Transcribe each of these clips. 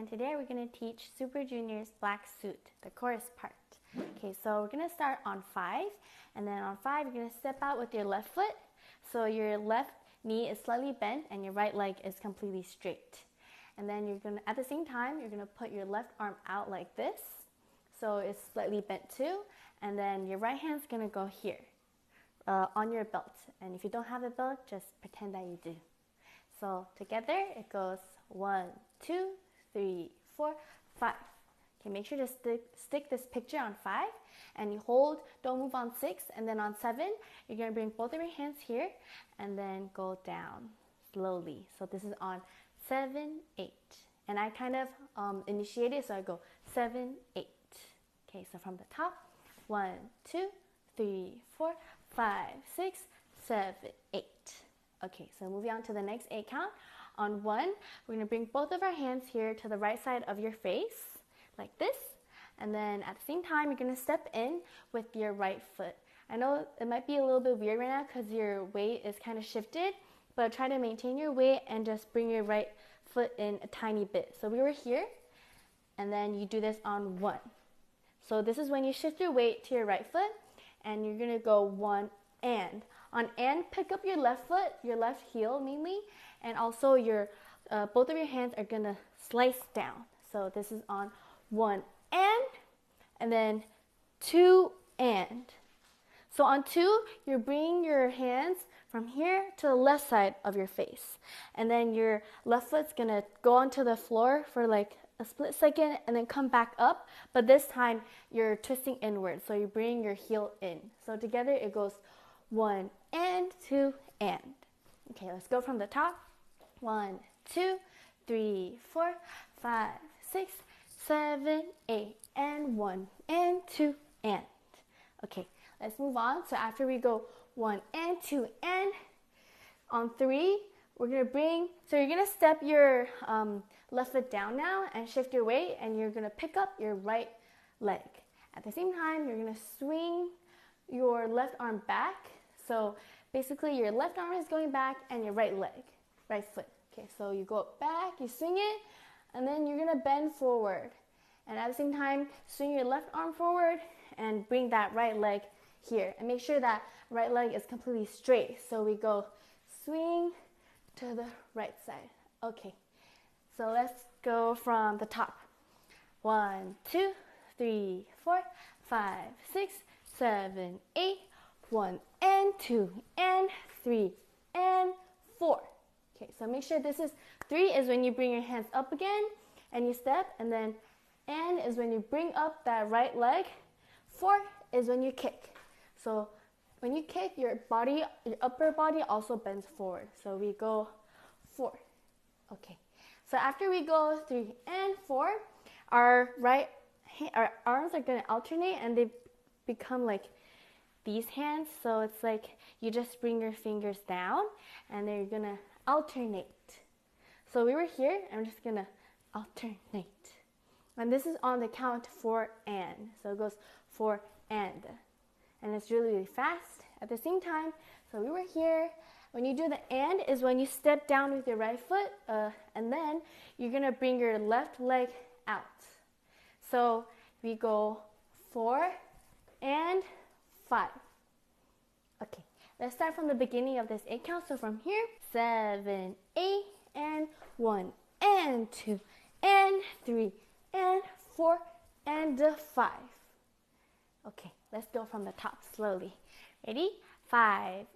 today we're going to teach SuperJunior's Black Suit, the chorus part. Okay, so we're going to start on 5, and then on 5 you're going to step out with your left foot, so your left knee is slightly bent and your right leg is completely straight. And then you're going to, at the same time, you're going to put your left arm out like this, so it's slightly bent too, and then your right hand's going to go here on your belt. And if you don't have a belt, just pretend that you do. So together it goes 1, 2, 3, 4, 5. Okay, make sure to stick this picture on 5, and you hold, don't move on 6, and then on 7, you're going to bring both of your hands here, and then go down slowly. So this is on 7, 8. And I kind of initiate it, so I go 7, 8. Okay, so from the top, 1, 2, 3, 4, 5, 6, 7, 8. Okay, so moving on to the next 8 count. On 1, we're going to bring both of our hands here to the right side of your face, like this. And then at the same time, you're going to step in with your right foot. I know it might be a little bit weird right now because your weight is kind of shifted, but try to maintain your weight and just bring your right foot in a tiny bit. So we were here, and then you do this on 1. So this is when you shift your weight to your right foot, and you're going to go 1 and. On and, pick up your left foot, your left heel mainly, and also your both of your hands are going to slice down. So this is on 1 and then 2 and. So on 2, you're bringing your hands from here to the left side of your face. And then your left foot's going to go onto the floor for like a split second and then come back up. But this time, you're twisting inward. So you bring your heel in. So together it goes 1 and 2 and. Okay, let's go from the top. 1, 2, 3, 4, 5, 6, 7, 8, and 1 and 2 and. Okay, let's move on. So after we go 1 and 2 and, on 3, we're going to bring, so you're going to step your left foot down now and shift your weight, and you're going to pick up your right leg. At the same time, you're going to swing your left arm back. So basically your left arm is going back and your right foot. Okay, so you go back, you swing it, and then you're going to bend forward. And at the same time, swing your left arm forward and bring that right leg here. And make sure that right leg is completely straight. So we go swing to the right side. Okay, so let's go from the top. 1, 2, 3, 4, 5, 6, 7, 8. 1 and 2 and 3 and 4. Okay, so make sure this is 3 is when you bring your hands up again and you step, and then and is when you bring up that right leg. 4 is when you kick. So when you kick, your upper body also bends forward. So we go 4. Okay. So after we go 3 and 4, our arms are going to alternate, and they become like these hands. So it's like you just bring your fingers down and then you're gonna alternate. So we were here, I'm just gonna alternate. And this is on the count 4 and. So it goes 4 and it's really, really fast at the same time. So we were here. When you do the and is when you step down with your right foot, and then you're gonna bring your left leg out. So we go 4 and 5. Okay, let's start from the beginning of this 8 count. So from here, 7, 8, and 1, and 2, and 3, and 4, and 5. Okay, let's go from the top slowly. Ready? 5,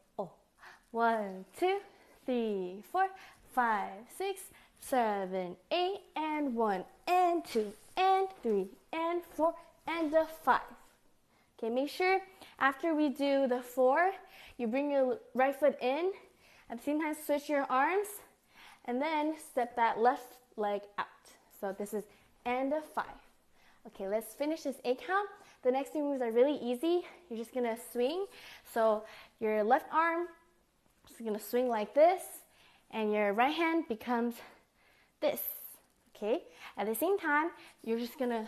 1, 2, 3, 4, 5, 6, 7, 8, and 1, and 2, and 3, and 4, and 5. Okay, make sure after we do the 4, you bring your right foot in. At the same time, switch your arms, and then step that left leg out. So this is and 5. Okay, let's finish this 8 count. The next 2 moves are really easy. You're just going to swing. So your left arm is going to swing like this, and your right hand becomes this. Okay, at the same time, you're just going to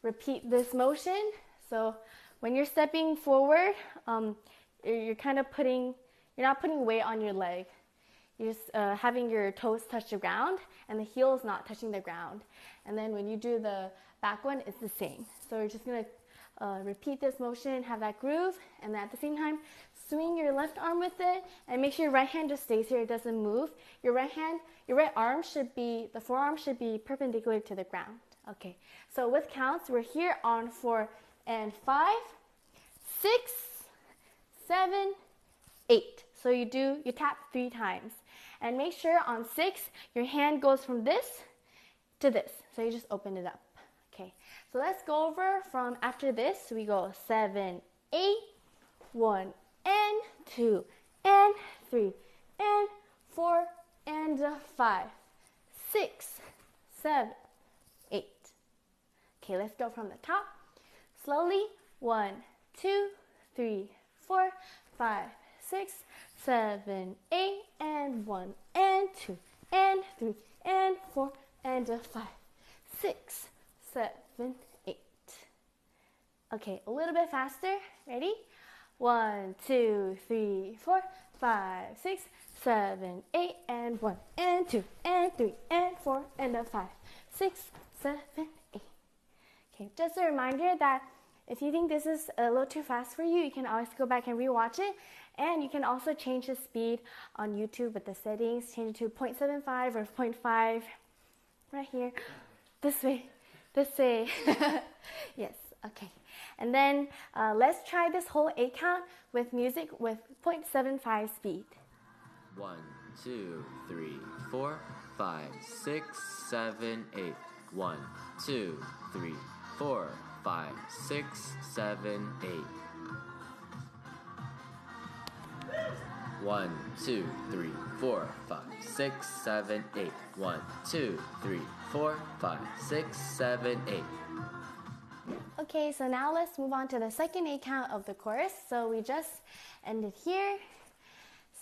repeat this motion. So when you're stepping forward, you're not putting weight on your leg. you're just having your toes touch the ground and the heels not touching the ground. And then when you do the back one, it's the same. So you're just going to repeat this motion, have that groove, and then at the same time, swing your left arm with it and make sure your right hand just stays here, it doesn't move. Your right arm should be, the forearm should be perpendicular to the ground. Okay, so with counts, we're here on 4 and 5, 6, 7, 8. So you tap 3 times. And make sure on 6, your hand goes from this to this. So you just open it up. Okay, so let's go over from after this. So we go 7, 8, 1, and 2, and 3, and 4, and 5, 6, 7, 8. Okay, let's go from the top. Slowly, 1, 2, 3, 4, 5, 6, 7, 8, and 1, and 2, and 3, and 4, and 5, 6, 7, 8. Okay, a little bit faster. Ready? 1, 2, 3, 4, 5, 6, 7, 8, and 1, and 2, and 3, and 4, and 5, 6, 7, 8. Okay, just a reminder that if you think this is a little too fast for you, you can always go back and rewatch it. And you can also change the speed on YouTube with the settings. Change it to 0.75 or 0.5. Right here. This way. This way. Yes, okay. And then let's try this whole 8 count with music with 0.75 speed. 1, 2, 3, 4, 5, 6, 7, 8. 1, 2, 3, 4, 5, 6, 7, 8. 1, 2, 3, 4, 5, 6, 7, 8. 1, 2, 3, 4, 5, 6, 7, 8. Okay, so now let's move on to the second 8 count of the chorus. So we just ended here,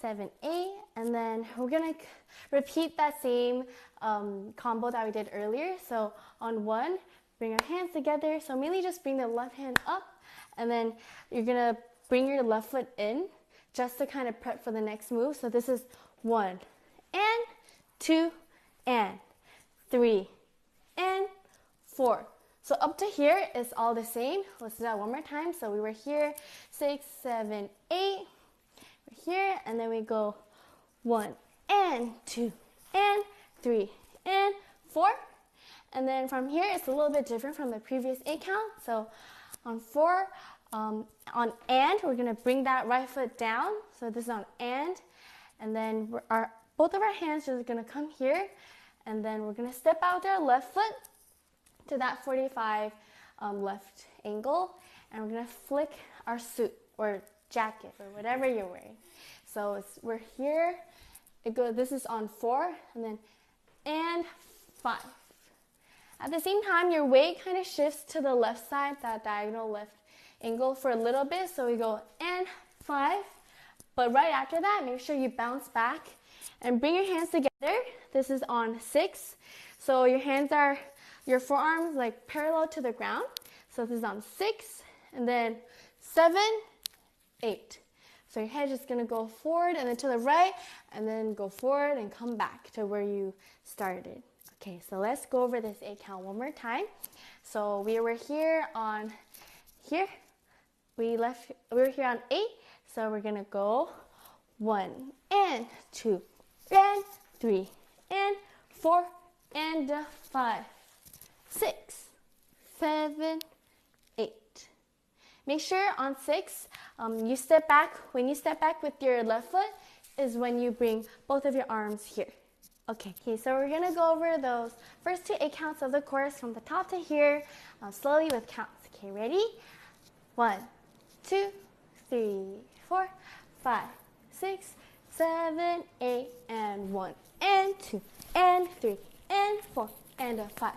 7, 8, and then we're gonna repeat that same combo that we did earlier. So on 1, bring our hands together. So mainly just bring the left hand up, and then you're gonna bring your left foot in just to kind of prep for the next move. So this is 1, and 2, and 3, and 4. So up to here is all the same. Let's do that one more time. So we were here, 6, 7, 8. We're here, and then we go 1, and 2, and 3, and 4. And then from here, it's a little bit different from the previous 8 count. So on 4, on and, we're gonna bring that right foot down. So this is on and then both of our hands are gonna come here, and then we're gonna step out with our left foot to that 45 left angle, and we're gonna flick our suit or jacket or whatever you're wearing. So we're here. This is on 4, and then and 5. At the same time, your weight kind of shifts to the left side, that diagonal left angle for a little bit. So we go and 5, but right after that, make sure you bounce back and bring your hands together. This is on 6. So your forearms like parallel to the ground. So this is on 6, and then 7, 8. So your head is just gonna go forward and then to the right, and then go forward and come back to where you started. Okay, so let's go over this 8 count one more time. So we were here on here. We were here on 8. So we're gonna go 1, and 2, and 3, and 4, and 5, 6, 7, 8. Make sure on 6, you step back. When you step back with your left foot is when you bring both of your arms here. Okay, so we're gonna go over those first 2 8 counts of the chorus from the top to here, slowly with counts. Okay, ready? 1, 2, 3, 4, 5, 6, 7, 8, and 1, and 2, and 3, and 4, and 5,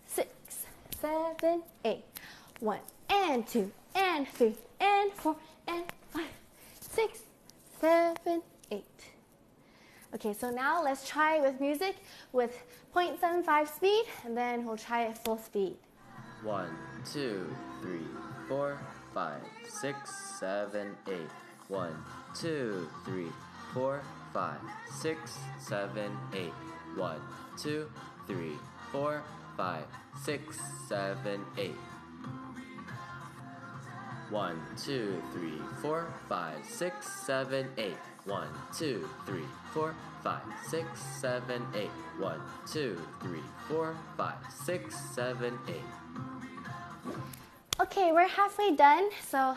6, 7, 8, 1, and 2, and 3, and 4, and 5, 6, 7, 8. Okay, so now let's try with music with 0.75 speed, and then we'll try it full speed. 1, 2, 3, 4, 5, 6, 7, 8. 1, 2, 3, 4, 5, 6, 7, 8. 1, 2, 3, 4, 5, 6, 7, 8. 1, 2, 3, 4, 5, 6, 7, 8. 1, 2, 3, 4, 5, 6, 7, 8. 1, 2, 3, 4, 5, 6, 7, 8. Okay, we're halfway done. So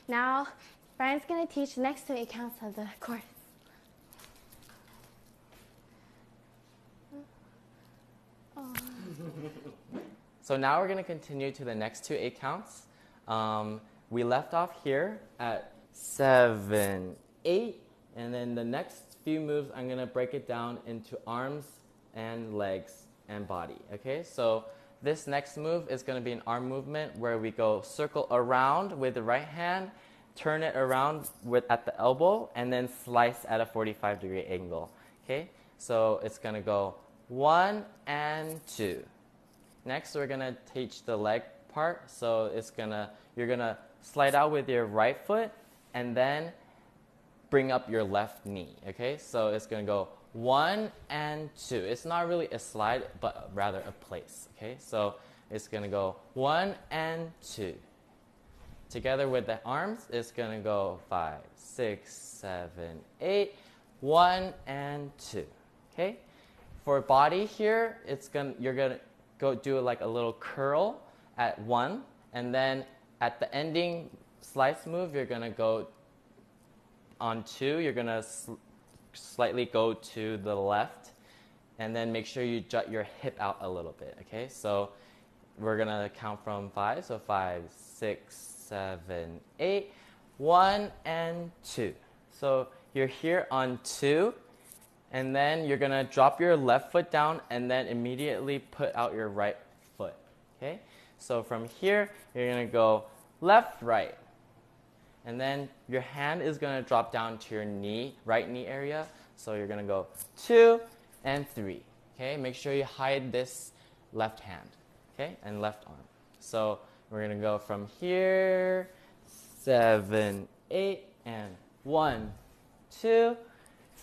now Brian's going to teach the next 2 counts of the chorus. So now we're going to continue to the next 2 8 counts. We left off here at 7, 8, and then the next few moves I'm going to break it down into arms and legs and body. Okay, so this next move is going to be an arm movement where we go circle around with the right hand, turn it around at the elbow, and then slice at a 45-degree angle. Okay, so it's going to go 1 and 2. Next, we're going to teach the leg part. So you're going to slide out with your right foot and then bring up your left knee. Okay, so it's going to go 1 and 2. It's not really a slide, but rather a place. Okay, so it's going to go 1 and 2. Together with the arms, it's going to go 5, 6, 7, 8, 1 and 2. Okay, for body here, you're going to go do like a little curl at 1, and then at the ending slice move, you're going to go on 2. You're going to slightly go to the left, and then make sure you jut your hip out a little bit. Okay, so we're going to count from 5. So 5, 6, 7, 8, 1 and 2. So you're here on 2. And then you're going to drop your left foot down and then immediately put out your right foot. Okay? So from here, you're going to go left, right. And then your hand is going to drop down to your knee, right knee area. So you're going to go 2 and 3. Okay? Make sure you hide this left hand. Okay? And left arm. So we're going to go from here, 7, 8, and 1, 2,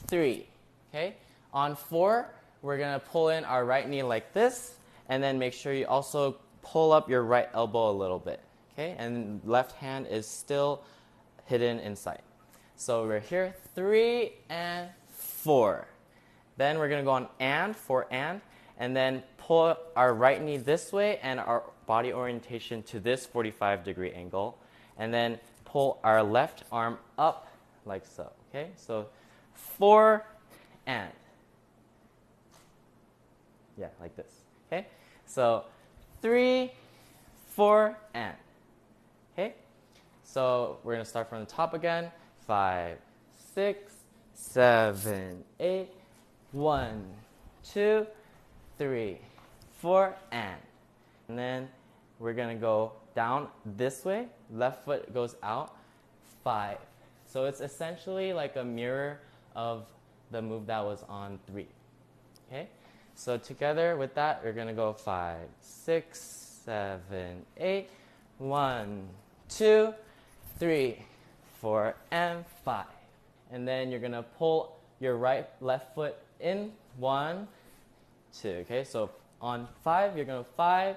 3. Okay, on 4, we're going to pull in our right knee like this, and then make sure you also pull up your right elbow a little bit. Okay, and left hand is still hidden inside. So we're here, 3 and 4. Then we're going to go on and, 4 and then pull our right knee this way and our body orientation to this 45-degree angle, and then pull our left arm up like so. Okay, so 4 and. Yeah, like this. Okay? So 3, 4, and. Okay? So we're going to start from the top again. 5, 6, 7, 8. 1, 2, 3, 4, and. And then we're going to go down this way. Left foot goes out. 5. So it's essentially like a mirror of the move that was on 3. Okay? So together with that, we're going to go 5, 6, 7, 8. 1, 2, 3, 4, and 5. And then you're going to pull your left foot in. 1, 2. Okay? So on 5, you're going to 5,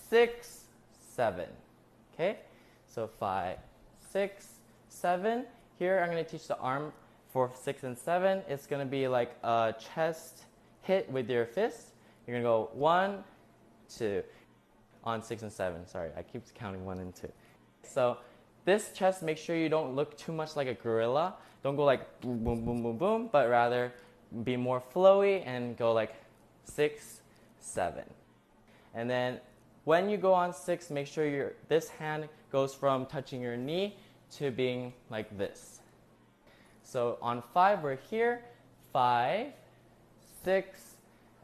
6, 7. Okay? So 5, 6, 7. Here, I'm going to teach the arm for 6 and 7. It's going to be like a chest hit with your fist. You're going to go 1, 2 on 6 and 7. Sorry, I keep counting 1 and 2. So this chest, make sure you don't look too much like a gorilla. Don't go like boom, boom, boom, boom, boom, but rather be more flowy and go like 6, 7. And then when you go on 6, make sure this hand goes from touching your knee to being like this. So on 5, we're here, 5, 6,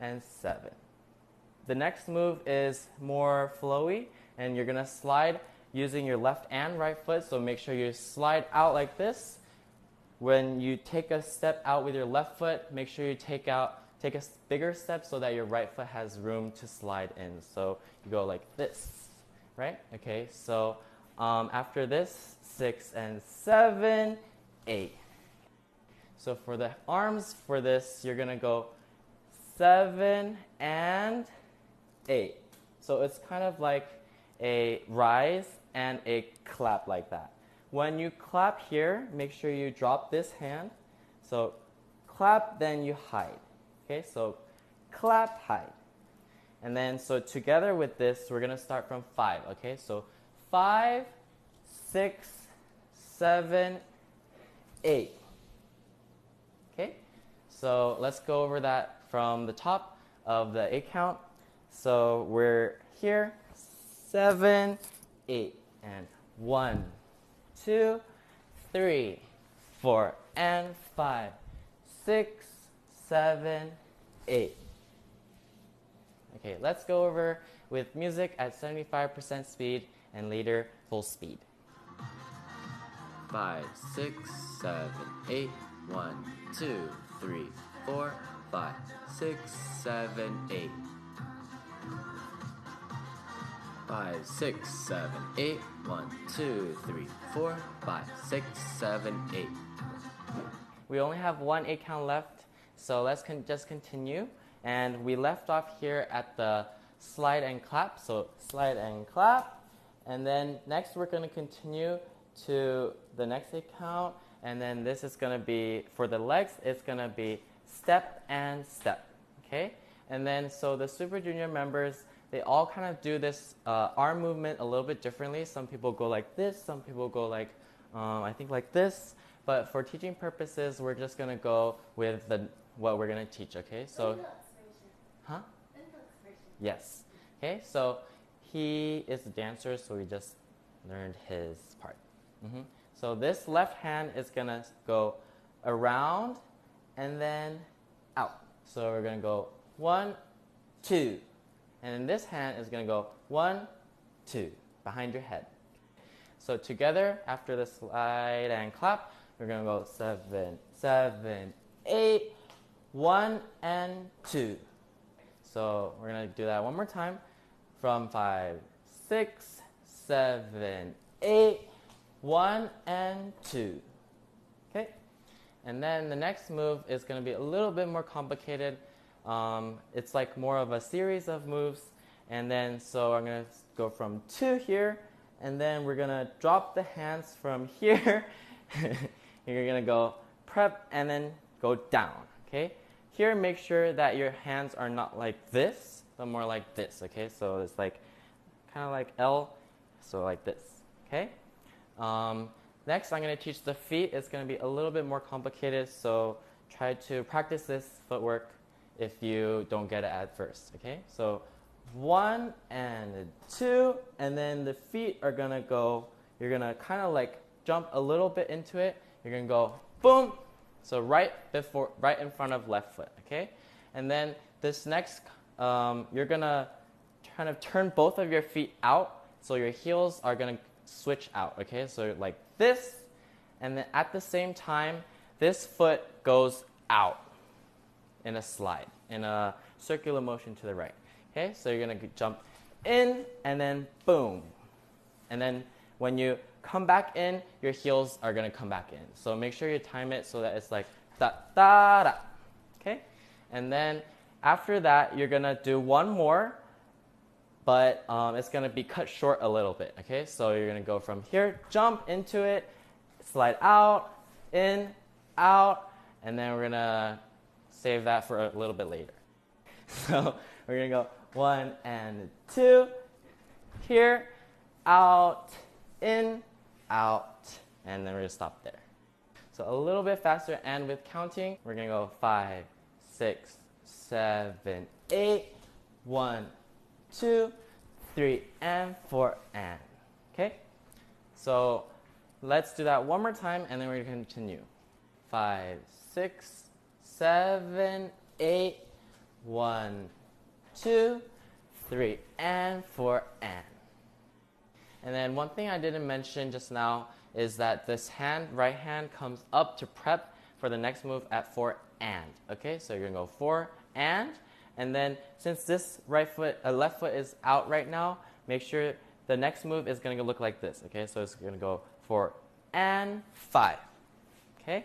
and 7. The next move is more flowy, and you're going to slide using your left and right foot, so make sure you slide out like this. When you take a step out with your left foot, make sure you take a bigger step so that your right foot has room to slide in. So you go like this, right? Okay, so after this, 6 and 7, 8. So for the arms for this, you're gonna go 7 and 8. So it's kind of like a rise and a clap like that. When you clap here, make sure you drop this hand. So clap, then you hide. Okay, so clap, hide. And then so together with this, we're gonna start from 5. Okay, so 5, 6, 7, 8. Okay, so let's go over that from the top of the 8 count. So we're here, 7, 8, and 1, 2, 3, 4, and 5, 6, 7, 8. Okay, let's go over with music at 75% speed and later full speed. 5, 6, 7, 8. 1, 2, 3, 4, 5, 6, 7, 8. 5, 6, 7, 8. 1, 2, 3, 4, 5, 6, 7, 8. We only have one 8 count left, so let's just continue. And we left off here at the slide and clap. So slide and clap. And then next we're going to continue to the next 8 count. And then this is going to be, for the legs, it's going to be step and step. Okay? And then so the Super Junior members, they all kind of do this arm movement a little bit differently. Some people go like this. Some people go like, I think like this. But for teaching purposes, we're just going to go with what we're going to teach. Okay? So, huh? Yes. Okay? So he is a dancer, so we just learned his part. So this left hand is going to go around and then out. So we're going to go 1, 2. And then this hand is going to go 1, 2 behind your head. So together, after the slide and clap, we're going to go 7, 7, 8, 1, and 2. So we're going to do that one more time from 5, 6, 7, 8, 1, and 2. Okay? And then the next move is going to be a little bit more complicated. It's like more of a series of moves. And then so I'm going to go from 2 here, and then we're going to drop the hands from here. You're going to go prep and then go down. Okay? Here, make sure that your hands are not like this, but more like this. Okay? So it's like kind of like L, so like this. Okay? Next, I'm going to teach the feet. It's going to be a little bit more complicated, so try to practice this footwork if you don't get it at first, okay? So 1 and 2, and then the feet are going to go, you're going to kind of like jump a little bit into it. You're going to go boom, so right in front of left foot, okay? And then this next, you're going to kind of turn both of your feet out, so your heels are going to switch out, okay? So like this, and then at the same time, this foot goes out in a slide, in a circular motion to the right, okay? So you're gonna jump in, and then boom. And then when you come back in, your heels are gonna come back in. So make sure you time it so that it's like da, da, da, okay? And then after that, you're gonna do one more, but it's going to be cut short a little bit, okay? So you're going to go from here, jump into it, slide out, in, out, and then we're going to save that for a little bit later. So we're going to go 1 and 2, here, out, in, out, and then we're going to stop there. So a little bit faster, and with counting, we're going to go 5, 6, 7, 8, 1, 2, 3, and 4, and. Okay? So let's do that one more time, and then we're going to continue. 5, 6, 7, 8, 1, 2, 3, and 4, and. And then one thing I didn't mention just now is that this right hand comes up to prep for the next move at 4, and. Okay? So you're going to go 4, and then since this left foot is out right now, make sure the next move is going to look like this. Okay, so it's going to go 4 and 5. Okay,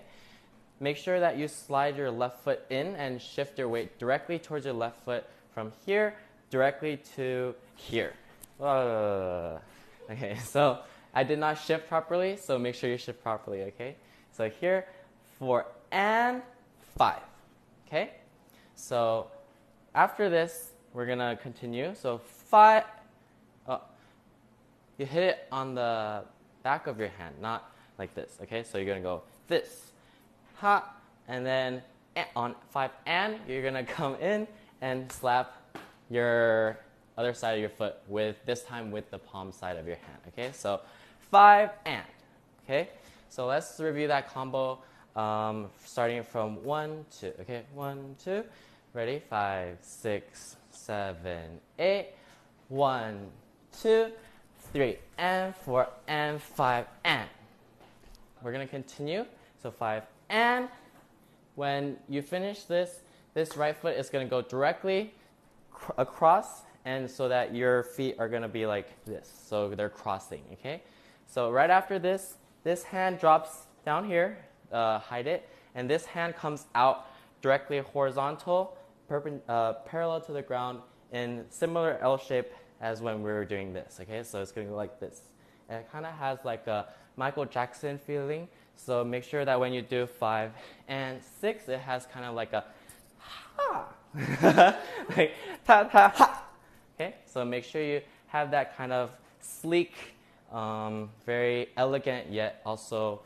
make sure that you slide your left foot in and shift your weight directly towards your left foot from here directly to here. Okay, so I did not shift properly, so make sure you shift properly, okay? So here, 4 and 5, okay? So after this, we're gonna continue. So 5, you hit it on the back of your hand, not like this, okay? So you're gonna go this, ha, and then on 5 and, you're gonna come in and slap your other side of your foot with, this time with the palm side of your hand, okay? So 5 and, okay? So let's review that combo starting from 1, 2, okay? 1, 2, ready? 5, 6, 7, 8, 1, 2, 3, and 4, and 5, and. We're gonna continue, so 5, and. When you finish this, this right foot is gonna go directly across, and so that your feet are gonna be like this, so they're crossing, okay? So right after this, this hand drops down here, hide it, and this hand comes out directly horizontal, parallel to the ground in similar L shape as when we were doing this, okay? So it's gonna go like this. And it kind of has like a Michael Jackson feeling, so make sure that when you do 5 and 6, it has kind of like a ha, like ta ta ha, okay? So make sure you have that kind of sleek, very elegant yet also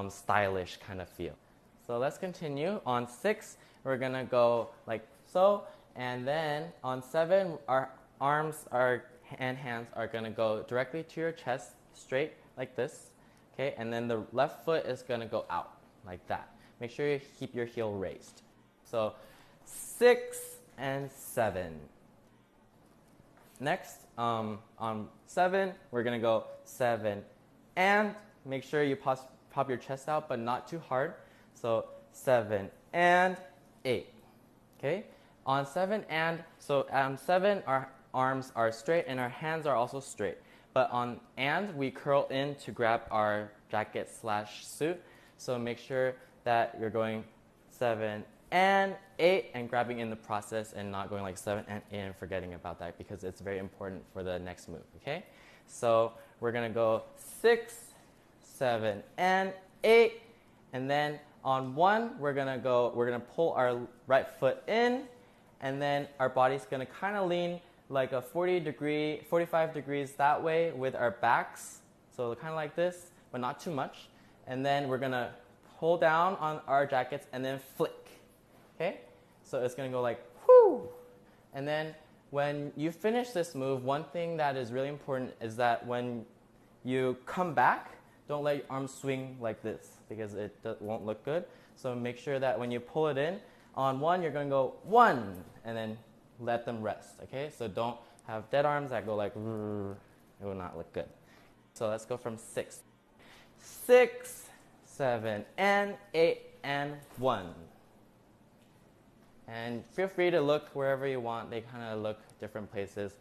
stylish kind of feel. So let's continue. On 6, we're gonna go like so, and then on 7, our arms and hands are gonna go directly to your chest, straight like this, okay? And then the left foot is gonna go out like that. Make sure you keep your heel raised. So 6 and 7. Next, on 7, we're gonna go 7 and make sure you pop your chest out, but not too hard. So 7 and 8, okay? On 7 and, so on 7, our arms are straight and our hands are also straight. But on and, we curl in to grab our jacket / suit. So make sure that you're going 7 and 8 and grabbing in the process and not going like 7 and 8 and forgetting about that because it's very important for the next move, okay? So we're gonna go 6, 7 and 8, and then on 1, we're gonna pull our right foot in, and then our body's gonna kind of lean like a 45 degrees that way with our backs. So kind of like this, but not too much. And then we're gonna hold down on our jackets and then flick, okay? So it's gonna go like, whoo! And then when you finish this move, one thing that is really important is that when you come back, don't let your arms swing like this because it won't look good. So make sure that when you pull it in, on 1, you're gonna go 1, and then let them rest, okay? So don't have dead arms that go like, it will not look good. So let's go from 6. 6, 7, and 8, and 1. And feel free to look wherever you want. They kind of look different places.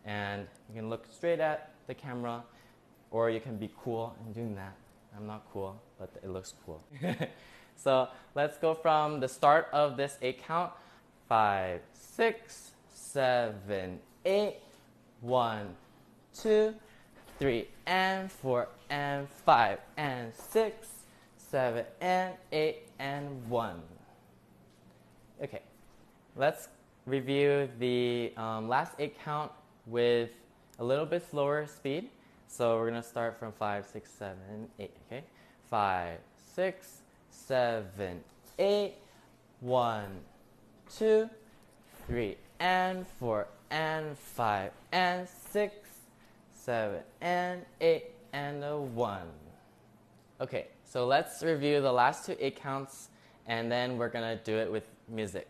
And you can look straight at the camera, or you can be cool in doing that. I'm not cool, but it looks cool. So let's go from the start of this 8 count. 5, 6, 7, 8, 1, 2, 3, and 4, and 5, and 6, 7, and 8, and 1. Okay, let's review the last 8 count with a little bit slower speed. So we're gonna start from 5, 6, 7, 8, okay? 5, 6, 7, 8, 1, 2, 3, and 4, and 5, and 6, 7, and 8, and a 1. Okay, so let's review the last 2 8 counts, and then we're gonna do it with music.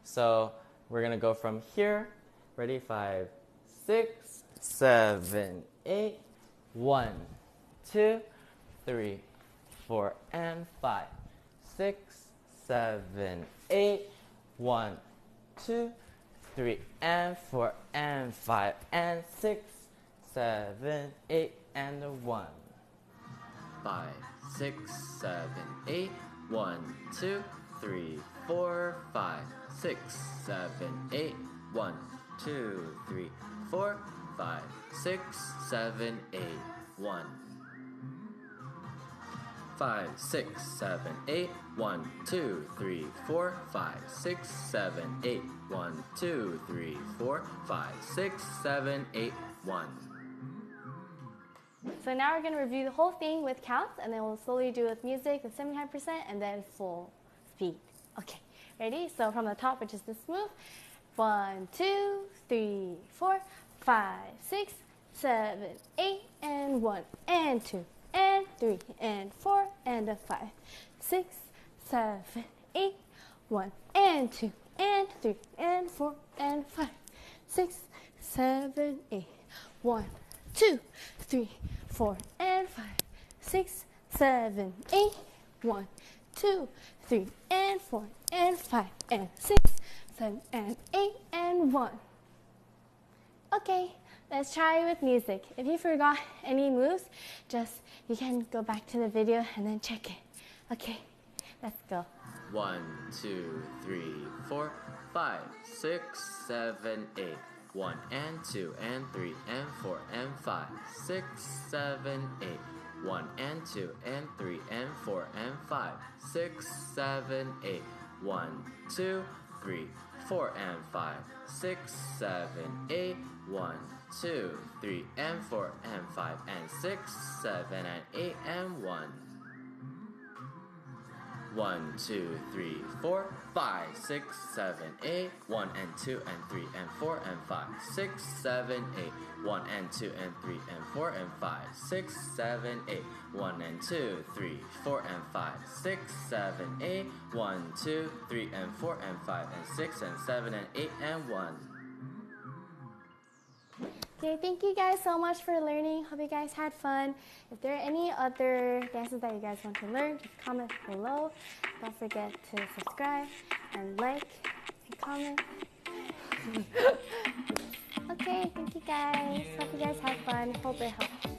So we're gonna go from here. Ready? 5, 6, 7, 8, 1, 2, 3, 4, and 5, 6, 7, 8, 1, 2, 3, and 4, and 5, and 6, 7, 8, and a 1. 5, 6, 7, 8, 1, 2, 3, 4, 5, 6, 7, 8. 1, 2, 3, 4, 5, 6, 7, 8. 1, 5, 6, 7, 8. 1, 2, 3, 4, 5, 6, 7, 8. 1, 2, 3, 4, 5, 6, 7, 8. 1. So now we're going to review the whole thing with counts, and then we'll slowly do it with music with 75% and then full speed. Okay, ready? So from the top, which is this move. 1, 2, 3, 4, 5, 6, 7, 8, and 1, and 2, and 3, and 4, and a 5, 6, 7, 8, 1, and 2, and 3, and 4, and 5, 6, 7, 8, 1, 2, 3, 4, and 5, 6, 7, 8, 1, 2, 3, and 4, and 5, and 6, 7, and 8, and 1. Okay, let's try with music. If you forgot any moves, you can go back to the video and then check it. Okay, let's go. 1, 2, 3, 4, 5, 6, 7, 8. 1 and 2 and 3 and 4 and 5, 6, 7, 8. 1 and 2 and 3 and 4 and 5, 6, 7, 8. 1, 2, 3, 4 and 5, 6, 7, 8. 1, 2, 3 and 4 and 5 and 6, 7 and 8 and 1. 1, 2, 3, 4, 5, 6, 7, 8. 1 and 2 and 3 and 4 and 5, 6, 7, 8. 1 and 2 and 3 and 4 and 5, 6, 7, 8. 1 and 2, 3, 4 and 5, 6, 7, 8. 1, 2, 3 and 4 and 5 and 6 and 7 and 8 and 1. Okay, thank you guys so much for learning. Hope you guys had fun. If there are any other dances that you guys want to learn, just comment below. Don't forget to subscribe and like and comment. Okay, thank you guys. Hope you guys had fun. Hope it helped.